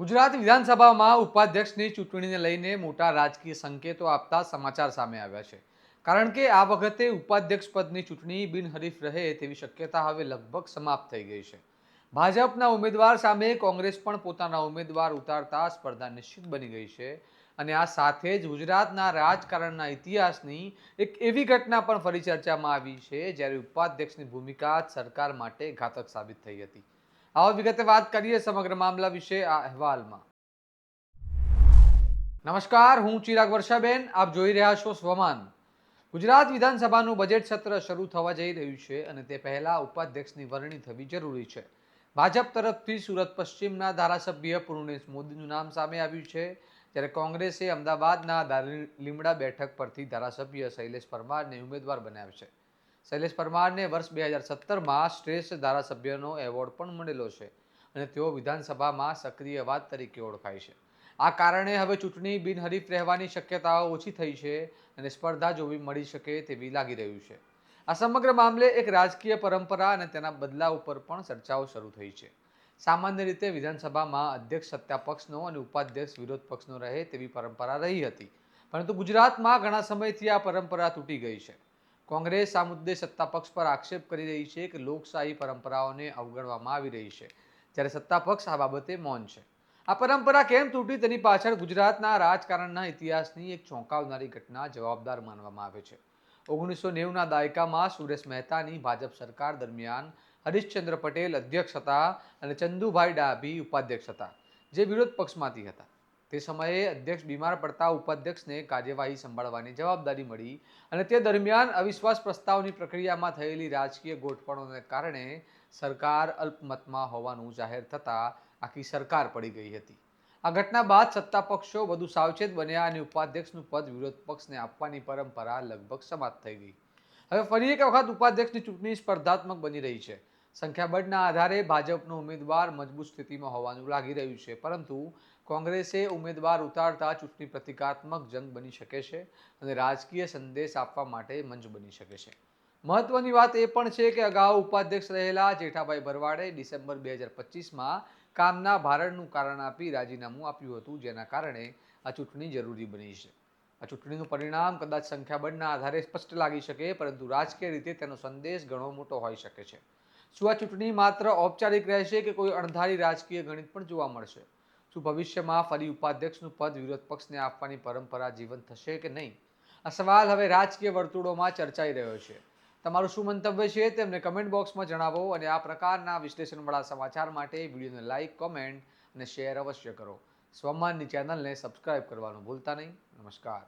ગુજરાત વિધાનસભામાં ઉપાધ્યક્ષની ચૂંટણીને લઈને મોટા રાજકીય સંકેતો આપતા સમાચાર સામે આવ્યા છે. કારણ કે આ વખતે ઉપાધ્યક્ષ પદની ચૂંટણી બિનહરીફ રહે તેવી શક્યતા હવે લગભગ સમાપ્ત થઈ ગઈ છે. ભાજપના ઉમેદવાર સામે કોંગ્રેસ પણ પોતાના ઉમેદવાર ઉતારતા સ્પર્ધા નિશ્ચિત બની ગઈ છે. અને આ સાથે જ ગુજરાતના રાજકારણના ઇતિહાસની એક એવી ઘટના પણ ફરી ચર્ચામાં આવી છે જ્યારે ઉપાધ્યક્ષની ભૂમિકા સરકાર માટે ઘાતક સાબિત થઈ હતી. આવો વિગતે વાત કરીએ સમગ્ર મામલા વિશે આ અહેવાલમાં. નમસ્કાર, હું ચિરાગ વર્ષાબેન, આપ જોઈ રહ્યા છો સ્વમાન. ગુજરાત વિધાનસભાનું બજેટ સત્ર શરૂ થવા જઈ રહ્યું છે અને તે પહેલા ઉપાધ્યક્ષની વરણી થવી જરૂરી છે. ભાજપ તરફથી સુરત પશ્ચિમના ધારાસભ્ય પૂર્ણેશ મોદીનું નામ સામે આવ્યું છે, જ્યારે કોંગ્રેસે અમદાવાદના લીમડા બેઠક પરથી ધારાસભ્ય શૈલેષ પરમારને ઉમેદવાર બનાવ્યો છે. શૈલેષ પરમારને વર્ષ 2017માં શ્રેષ્ઠ ધારાસભ્યનો એવોર્ડ પણ મળેલો છે અને તેઓ વિધાનસભામાં સક્રિય અવાજ તરીકે ઓળખાય છે. આ કારણે હવે ચૂંટણી બિનહરીફ રહેવાની શક્યતાઓ ઓછી થઈ છે અને સ્પર્ધા જોવી મળી શકે તેવી લાગી રહ્યું છે. આ સમગ્ર મામલે એક રાજકીય પરંપરા અને તેના બદલાવ ઉપર પણ ચર્ચાઓ શરૂ થઈ છે. સામાન્ય રીતે વિધાનસભામાં અધ્યક્ષ સત્તા પક્ષનો અને ઉપાધ્યક્ષ વિરોધ પક્ષનો રહે તેવી પરંપરા રહી હતી, પરંતુ ગુજરાતમાં ઘણા સમયથી આ પરંપરા તૂટી ગઈ છે. કોંગ્રેસ આ મુદ્દે સત્તા પક્ષ પર આક્ષેપ કરી રહી છે કે લોકશાહી પરંપરાઓને અવગણવામાં આવી રહી છે, જ્યારે સત્તા પક્ષ આ બાબતે મૌન છે. આ પરંપરા કેમ તૂટી તેની પાછળ ગુજરાતના રાજકારણના ઇતિહાસની એક ચોંકાવનારી ઘટના જવાબદાર માનવામાં આવે છે. 1990ના દાયકામાં સુરેશ મહેતાની ભાજપ સરકાર દરમિયાન હરીશચંદ્ર પટેલ અધ્યક્ષ હતા અને ચંદુભાઈ ડાભી ઉપાધ્યક્ષ હતા, જે વિરોધ પક્ષમાંથી હતા. તે સમયે અધ્યક્ષ બીમાર પડતા ઉપાધ્યક્ષને કાર્યવાહી સંભાળવાની જવાબદારી મળી અને તે દરમિયાન અવિશ્વાસ પ્રસ્તાવની પ્રક્રિયામાં થયેલી રાજકીય ગોઠવણોને કારણે સરકાર અલ્પમતમાં હોવાનું જાહેર થતાં આખી સરકાર પડી ગઈ હતી. આ ઘટના બાદ સત્તા પક્ષો વધુ સાવચેત બન્યા અને ઉપાધ્યક્ષનું પદ વિરોધ પક્ષને આપવાની પરંપરા લગભગ સમાપ્ત થઈ ગઈ. હવે ફરી એક વખત ઉપાધ્યક્ષની ચૂંટણી સ્પર્ધાત્મક બની રહી છે. સંખ્યાબળના આધારે ભાજપનો ઉમેદવાર મજબૂત સ્થિતિમાં હોવાનું લાગી રહ્યું છે, પરંતુ કોંગ્રેસે ઉમેદવાર ઉતારતા ચૂંટણી પ્રતિકાત્મક જંગ બની શકે છે અને રાજકીય સંદેશ આપવા માટે મંચ બની શકે છે. મહત્વની વાત એ પણ છે કે અગાઉ ઉપાધ્યક્ષ રહેલા જેઠાભાઈ ભરવાડે ડિસેમ્બર 2025માં કામના ભારણનું કારણ આપી રાજીનામું આપ્યું હતું, જેના કારણે આ ચૂંટણી જરૂરી બની છે. આ ચૂંટણીનું પરિણામ કદાચ સંખ્યાબળના આધારે સ્પષ્ટ લાગી શકે, પરંતુ રાજકીય રીતે તેનો સંદેશ ઘણો મોટો હોઈ શકે છે. શું આ ચૂંટણી માત્ર ઔપચારિક રહેશે કે કોઈ અણધારી રાજકીય ગણિત પણ જોવા મળશે? શું ભવિષ્યમાં ફરી ઉપાધ્યક્ષનું પદ વિરોધ પક્ષને આપવાની પરંપરા જીવંત થશે કે નહીં? આ સવાલ હવે રાજકીય વર્તુળોમાં ચર્ચાઈ રહ્યો છે. તમારું શું મંતવ્ય છે તેમને કમેન્ટ બોક્સમાં જણાવો અને આ પ્રકારના વિશ્લેષણવાળા સમાચાર માટે વિડીયોને લાઇક, કોમેન્ટ અને શેર અવશ્ય કરો. સ્વમાનની ચેનલને સબસ્ક્રાઇબ કરવાનું ભૂલતા નહીં. નમસ્કાર.